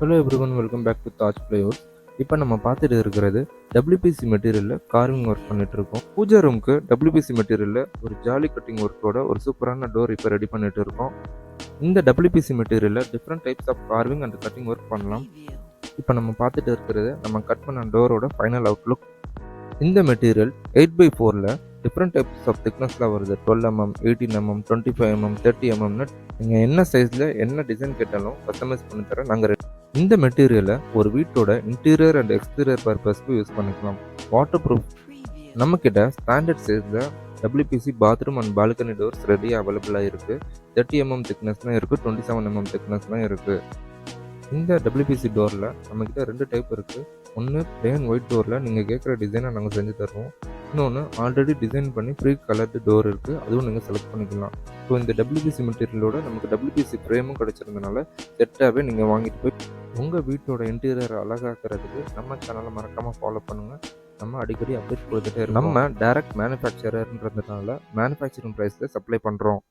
Hello everyone, welcome back to Taj plywood. இப்போ நம்ம பார்த்துட்டு இருக்கிறது டபிள்யூபிசி மெட்டீரியலில் கார்விங் ஒர்க் பண்ணிட்டு இருக்கோம். பூஜா ரூமுக்கு டபிள்யூபிசி மெட்டீரியலில் ஒரு ஜாலி கட்டிங் ஒர்க்கோட ஒரு சூப்பரான டோர் இப்போ ரெடி பண்ணிட்டு இருக்கோம். இந்த டபிள்யூபிசி மெட்டீரியலில் different types of carving and cutting work பண்ணலாம். இப்போ நம்ம பார்த்துட்டு இருக்கிறது நம்ம கட் பண்ண டோரோட ஃபைனல் அவுட்லுக். இந்த மெட்டீரியல் 8x4ல் டிஃப்ரெண்ட் டைப்ஸ் ஆஃப் திக்னஸில் வருது. 12mm, 18mm, 25mm, 30mm. நீங்கள் என்ன சைஸில் என்ன டிசைன் கேட்டாலும் கஸ்டமைஸ் பண்ணி தர நாங்கள். இந்த மெட்டீரியலை ஒரு வீட்டோட இன்டீரியர் அண்ட் எக்ஸ்டீரியர் பர்பஸ்க்கு யூஸ் பண்ணிக்கலாம். Water proof. நம்மக்கிட்ட ஸ்டாண்டர்ட் சைஸில் WBC bathroom and balcony doors ரெடியாக அவைலபிளாக இருக்குது. 30mm திக்னஸ்லாம் இருக்குது, 27mm திக்னஸ்லாம் இருக்குது. இந்த டபிள்யூபிசி டோரில் நம்மக்கிட்ட 2 டைப் இருக்குது. ஒன்று பிளேன் ஒயிட் டோரில் நீங்கள் கேட்குற டிசைனை நாங்கள் செஞ்சு தருவோம். இன்னொன்று ஆல்ரெடி டிசைன் பண்ணி ப்ரீ கலர்டு டோர் இருக்குது, அதுவும் நீங்கள் செலக்ட் பண்ணிக்கலாம். ஸோ இந்த டபிள்யூபிசி மெட்டீரியலோட நமக்கு டபிள்யூபிசி ஃப்ரேமும் கிடச்சிருந்தனால செட்டாகவே நீங்கள் வாங்கிட்டு போய் உங்கள் வீட்டோட இன்டீரியர் அழகாக்கிறதுக்கு நம்ம சேனலை மறக்காமல் ஃபாலோ பண்ணுங்கள். நம்ம அடிக்கடி அப்டேட் கொடுத்துட்டே இருக்கோம். நம்ம டைரக்ட் மேனுஃபேக்சரர்ன்றதுனால மேனுஃபேக்சரிங் ப்ரைஸில் சப்ளை பண்ணுறோம்.